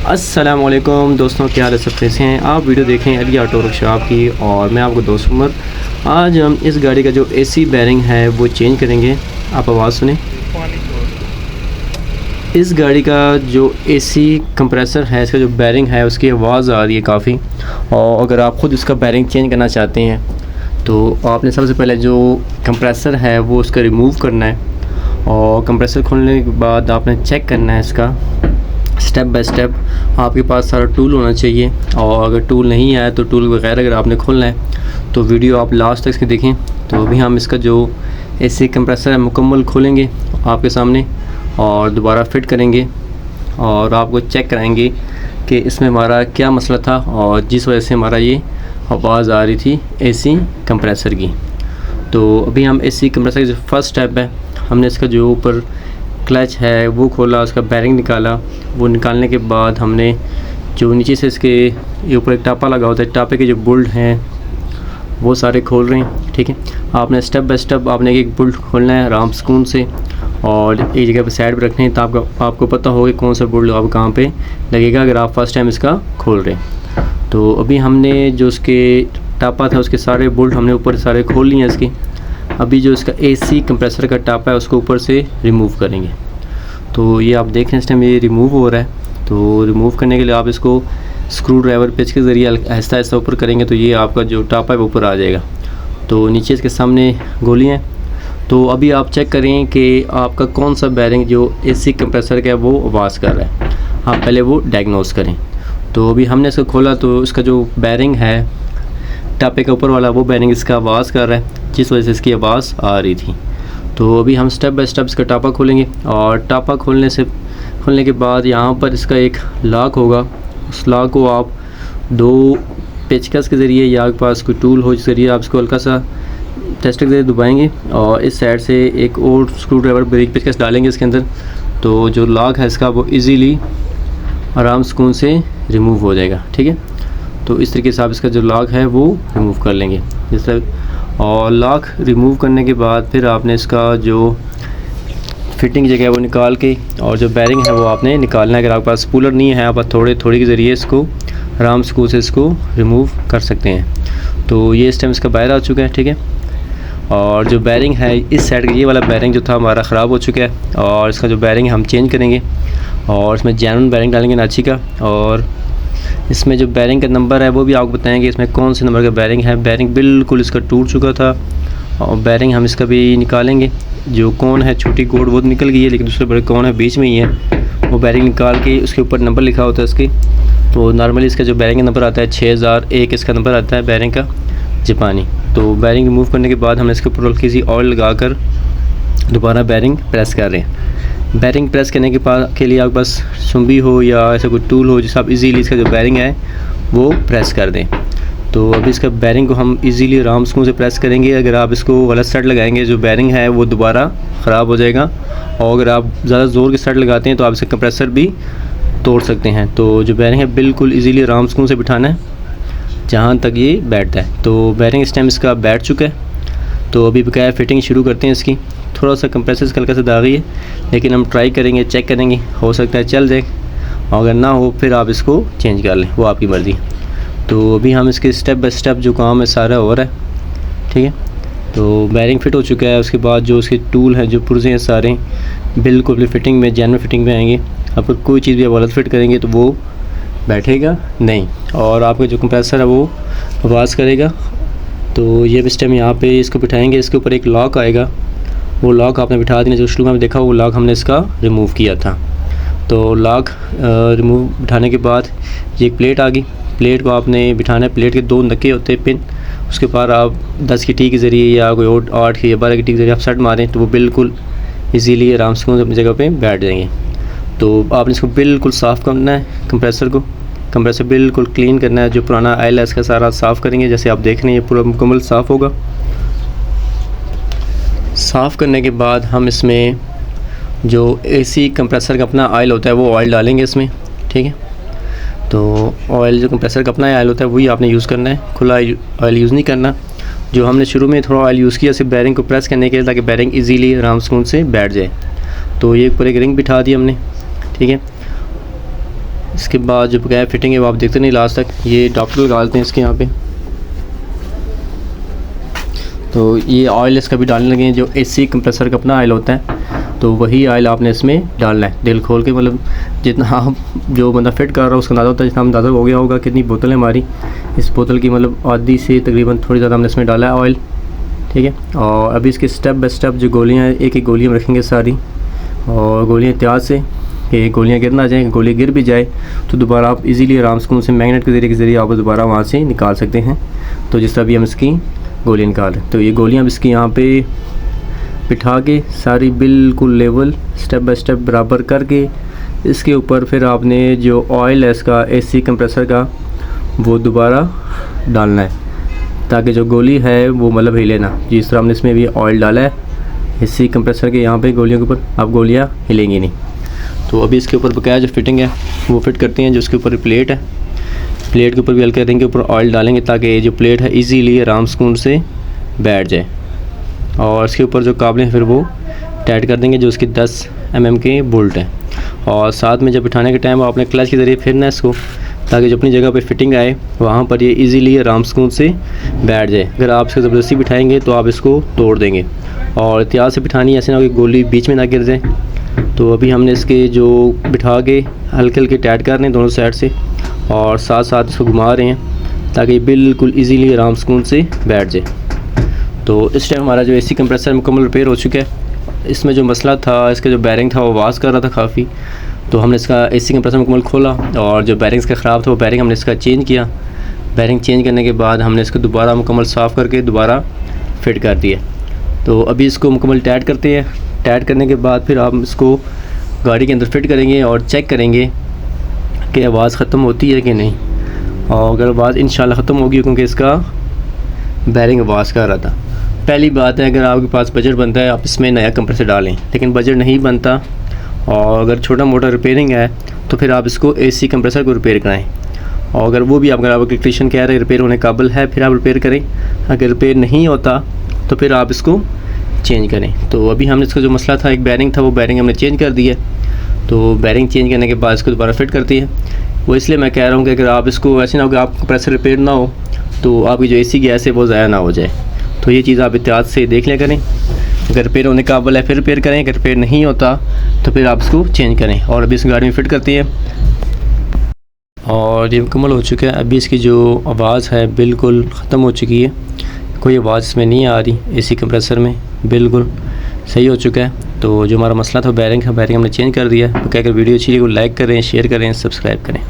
अस्सलामुअलैकुम दोस्तों, क्या हाल है? सब कैसे हैं? आप वीडियो देखें अली ऑटो वर्कशॉप की और मैं आपको दोस्त उमर। आज हम इस गाड़ी का जो एसी बैरिंग है वो चेंज करेंगे। आप आवाज़ सुने। इस गाड़ी का जो एसी कंप्रेसर है, इसका जो बैरिंग है उसकी आवाज़ आ रही है काफ़ी। और अगर आप ख़ुद इसका बैरिंग चेंज करना चाहते हैं तो आपने सबसे पहले जो कंप्रेसर है वो उसका रिमूव करना है। और कंप्रेसर खोलने के बाद आपने चेक करना है इसका स्टेप बाय स्टेप। आपके पास सारा टूल होना चाहिए, और अगर टूल नहीं आया तो टूल वगैरह अगर आपने खोलना है तो वीडियो आप लास्ट तक इसकी देखें। तो अभी हम इसका जो एसी कंप्रेसर है मुकम्मल खोलेंगे आपके सामने और दोबारा फिट करेंगे और आपको चेक कराएंगे कि इसमें हमारा क्या मसला था और जिस वजह से हमारा ये आवाज़ आ रही थी एसी कंप्रेसर की। तो अभी हम एसी कंप्रेसर का जो फर्स्ट स्टेप है, हमने इसका जो ऊपर क्लच है वो खोला, उसका बैरिंग निकाला। वो निकालने के बाद हमने जो नीचे से इसके ये ऊपर एक टापा लगा होता है, टापे के जो बोल्ट हैं वो सारे खोल रहे हैं। ठीक है, आपने स्टेप बाय स्टेप आपने एक बोल्ट खोलना है आराम सुकून से और एक जगह पे साइड पे रखने हैं, तो आपको पता होगा कौन सा बोल्ट आप कहाँ पे लगेगा अगर आप फर्स्ट टाइम इसका खोल रहे हैं। तो अभी हमने जो उसके टापा था उसके सारे बोल्ट हमने ऊपर सारे खोल लिए हैं इसके। अभी जो इसका एसी कंप्रेसर का टापा है उसको ऊपर से रिमूव करेंगे। तो ये आप देख रहे हैं इस टाइम ये रिमूव हो रहा है। तो रिमूव करने के लिए आप इसको स्क्रू ड्राइवर पेच के ज़रिए आहिस्ता आहिस्ता ऊपर करेंगे तो ये आपका जो टापा है वो ऊपर आ जाएगा। तो नीचे इसके सामने गोलियाँ हैं। तो अभी आप चेक करें कि आपका कौन सा बैरिंग जो एसी कंप्रेसर का है वो आवाज़ कर रहा है। आप पहले वो डायग्नोस करें। तो अभी हमने इसको खोला तो इसका जो बैरिंग है टापे के ऊपर वाला वो बैरिंग इसका आवाज़ कर रहा है, जिस वजह से इसकी आवाज़ आ रही थी। तो अभी हम स्टेप बाय स्टेप इसका टापा खोलेंगे और टापा खोलने के बाद यहाँ पर इसका एक लॉक होगा। उस लॉक को आप दो पेचकस के ज़रिए या आपके पास कोई टूल हो जिस ज़रिए आप इसको हल्का सा टेस्टर के ज़रिए दबाएँगे और इस साइड से एक और स्क्रू ड्राइवर ब्रेक पेचकस डालेंगे इसके अंदर। तो जो लॉक है इसका वो ईज़िली आराम सुकून से रिमूव हो जाएगा। ठीक है, तो इस तरीके से आप इसका जो लॉक है वो रिमूव कर लेंगे इस तरह। और लॉक रिमूव करने के बाद फिर आपने इसका जो फिटिंग जगह है वो निकाल के और जो बैरिंग है वो आपने निकालना है। अगर आपके पास पुलर नहीं है आप थोड़े के ज़रिए इसको आराम सुकून से इसको रिमूव कर सकते हैं। तो ये इस टाइम इसका बाहर आ चुका है। ठीक है, और जो बैरिंग है इस साइड का ये वाला बैरिंग जो था हमारा ख़राब हो चुका है और इसका जो बैरिंग हम चेंज करेंगे और इसमें जेन्युइन बैरिंग डालेंगे नाची का। और इसमें जो बैरिंग का नंबर है वो भी आपको बताएंगे इसमें कौन से नंबर का बैरिंग है। बैरिंग बिल्कुल इसका टूट चुका था और बैरिंग हम इसका भी निकालेंगे। जो कोन है छोटी कोड वो निकल गई है लेकिन दूसरे बड़े कोन है बीच में ही है, वो बैरिंग निकाल के उसके ऊपर नंबर लिखा होता है इसकी। तो नॉर्मली इसका जो बैरिंग का नंबर आता है 6001 इसका नंबर आता है बैरिंग का जापानी। तो बैरिंग रिमूव करने के बाद हमने इसके ऊपर हल्की सी ऑयल लगा कर दोबारा बैरिंग प्रेस कर रहे हैं। बैरिंग प्रेस करने के लिए आपके पास सुम्बी हो या ऐसा कोई टूल हो जिससे आप इजीली इसका जो बैरिंग है वो प्रेस कर दें। तो अभी इसका बैरिंग को हम इजीली आराम सुकून से प्रेस करेंगे। अगर आप इसको गलत साइड लगाएंगे जो बैरिंग है वो दोबारा ख़राब हो जाएगा, और अगर आप ज़्यादा ज़ोर के साइड लगाते हैं तो आप इसका कंप्रेसर भी तोड़ सकते हैं। तो जो बैरिंग है बिल्कुल इजीली आराम सुकून से बिठाना है जहाँ तक ये बैठता है। तो बैरिंग इस टाइम इसका बैठ चुका है। तो अभी बकाया फिटिंग शुरू करते हैं इसकी। थोड़ा सा कंप्रेसर इसका हल्का सा दागी है लेकिन हम ट्राई करेंगे, चेक करेंगे, हो सकता है चल जाए, और अगर ना हो फिर आप इसको चेंज कर लें, वो आपकी मर्ज़ी। तो अभी हम इसके स्टेप बाय स्टेप जो काम है सारा हो रहा है। ठीक है, तो बैरिंग फिट हो चुका है। उसके बाद जो उसके टूल हैं जो पुर्जे हैं सारे बिल्कुल फिटिंग में जेन्युइन फिटिंग में आएंगे। अगर कोई चीज़ भी आप गलत फिट करेंगे तो वो बैठेगा नहीं और आपका जो कंप्रेसर है वो आवाज़ करेगा। तो ये इस टाइम यहाँ पे इसको बिठाएंगे। इसके ऊपर एक लॉक आएगा, वो लॉक आपने बिठा देना। जो शुरू में देखा वो लॉक हमने इसका रिमूव किया था। तो लॉक रिमूव बिठाने के बाद ये एक प्लेट आ गई। प्लेट को आपने बिठाना है। प्लेट के दो नक्के होते हैं पिन, उसके ऊपर आप 10 की टी के ज़रिए या कोई और 8 की या 12 की टी के ज़रिए आप सेट मारें तो वो बिल्कुल इजीली आराम से अपनी जगह पे बैठ जाएंगे। तो आपने इसको बिल्कुल साफ़ करना है कंप्रेसर बिल्कुल क्लीन करना है। जो पुराना ऑयल है इसका सारा साफ़ करेंगे। जैसे आप देख रहे हैं ये पूरा मुकम्मल साफ़ होगा। साफ़ करने के बाद हम इसमें जो एसी कंप्रेसर का अपना ऑयल होता है वो ऑयल डालेंगे इसमें। ठीक है, तो ऑयल जो कंप्रेसर का अपना ऑयल होता है वही आपने यूज़ करना है, खुला ऑयल यूज़ नहीं करना। जो हमने शुरू में थोड़ा ऑयल यूज़ किया सिर्फ बैरिंग को प्रेस करने के लिए ताकि बैरिंग इजीली आराम सुकून से बैठ जाए। तो ये ऊपर एक रिंग बिठा दी हमने। ठीक है, इसके बाद जो बकाया फिटिंग है वो आप देखते नहीं लास्ट तक। ये डॉक्टर लगा देते हैं इसके यहाँ पे। तो ये ऑयल इसका भी डालने लगे हैं, जो एसी कंप्रेसर का अपना ऑयल होता है, तो वही ऑयल आपने इसमें डालना है दिल खोल के। मतलब जितना आप जो बंदा फिट कर रहा है उसका अंदाज़ा होता है, जितना अंदाज़ा हो गया होगा कितनी बोतल है हमारी, इस बोतल की मतलब आधी से तकरीबन थोड़ी ज़्यादा हमने इसमें डाला है ऑयल, ठीक है। और अभी इसके स्टेप बाय स्टेप जो गोलियाँ एक एक गोलियाँ रखेंगे सारी, और गोलियाँ एहतियात से कि गोलियाँ गिर ना जाएँ। गोली गिर भी जाए तो दोबारा आप इजीली आराम से मैग्नेट के ज़रिए आप दोबारा वहाँ से निकाल सकते हैं। तो जिस तरह भी हम इसकी गोलियाँ निकाल रहे हैं, तो ये गोलियाँ इसकी यहाँ पे बिठा के सारी बिल्कुल लेवल स्टेप बाय स्टेप बराबर करके इसके ऊपर फिर आपने जो ऑयल है इसका एसी कंप्रेसर का वो दोबारा डालना है, ताकि जो गोली है वो मतलब हिले ना। जिस तरह हमने इसमें भी ऑयल डाला है एसी कंप्रेसर के यहाँ पे गोलियों के ऊपर, अब गोलियाँ हिलेंगी नहीं। तो अभी इसके ऊपर बकाया जो फिटिंग है वो फिट करते हैं। जो इसके ऊपर प्लेट है, प्लेट के ऊपर भी हल्के देंगे, ऊपर ऑयल डालेंगे ताकि जो प्लेट है इजीली आराम सुकून से बैठ जाए। और इसके ऊपर जो काबले हैं फिर वो टाइट कर देंगे, जो उसके 10 mm के बोल्ट हैं। और साथ में जब बिठाने के टाइम आपने क्लच के ज़रिए फिरना है इसको, ताकि जो अपनी जगह पे फिटिंग आए वहाँ पर ये इजीली आराम सुकून से बैठ जाए। अगर आप इसको ज़बरदस्ती बिठाएंगे तो आप इसको तोड़ देंगे। और एहतियात से बिठानी, ऐसे ना हो कि गोली बीच में ना गिर जाए। तो अभी हमने इसके जो बिठा के हल्के हल्के टाइट कर रहे हैं दोनों साइड से, और साथ साथ इसको घुमा रहे हैं ताकि बिल्कुल ईज़िली आराम सुकून से बैठ जाए। तो इस टाइम हमारा जो एसी कंप्रेसर मुकम्मल रिपेयर हो चुका है। इसमें जो मसला था, इसका जो बैरिंग था वो आवाज़ कर रहा था काफ़ी, तो हमने इसका एसी कंप्रेसर मुकम्मल खोला और जो बैरिंग इसका ख़राब था वो बैरिंग हमने इसका चेंज किया। बैरिंग चेंज करने के बाद हमने इसको दोबारा मुकम्मल साफ़ करके दोबारा फिट कर दिया। तो अभी इसको मुकम्मल टाइट करते हैं। टाइट करने के बाद फिर आप इसको गाड़ी के अंदर फिट करेंगे और चेक करेंगे कि आवाज़ ख़त्म होती है कि नहीं। और अगर आवाज़ इंशाल्लाह ख़त्म होगी, क्योंकि इसका बैरिंग आवाज़ कर रहा था। पहली बात है, अगर आपके पास बजट बनता है आप इसमें नया कंप्रेसर डालें, लेकिन बजट नहीं बनता और अगर छोटा मोटा रिपेयरिंग है तो फिर आप इसको एसी कंप्रेसर को रिपेयर कराएं। और अगर वो भी अगर आप इलेक्ट्रीशियन कह रहे हैं रिपेयर होने काबिल है, फिर आप रिपेयर करें। अगर रिपेयर नहीं होता तो फिर आप इसको चेंज करें। तो अभी हमने इसका जो मसला था, एक बैरिंग था, वो बैरिंग हमने चेंज कर दिया। तो बैरिंग चेंज करने के बाद इसको दोबारा फिट करती है। वो इसलिए मैं कह रहा हूँ कि अगर आप इसको ऐसे ना हो कि आप कंप्रेसर रिपेयर ना हो तो आपकी जो एसी गैस है वो ज़ाया ना हो जाए। तो ये चीज़ आप एहतियात से देख लिया करें। अगर रिपेयर होने काबिल है फिर रिपेयर करें, अगर रिपेयर नहीं होता तो फिर आप इसको चेंज करें। और अभी इस गाड़ी में फ़िट करती है और ये मुकम्मल हो चुका है। अभी इसकी जो आवाज़ है बिल्कुल ख़त्म हो चुकी है, कोई आवाज़ इसमें नहीं आ रही। एसी कंप्रेसर में बिल्कुल सही हो चुका है। तो जो हमारा मसला था बैरिंग का, बैरिंग हमने चेंज कर दिया है। तो क्या अगर वीडियो अच्छी लगी तो लाइक करें, शेयर करें, सब्सक्राइब करें।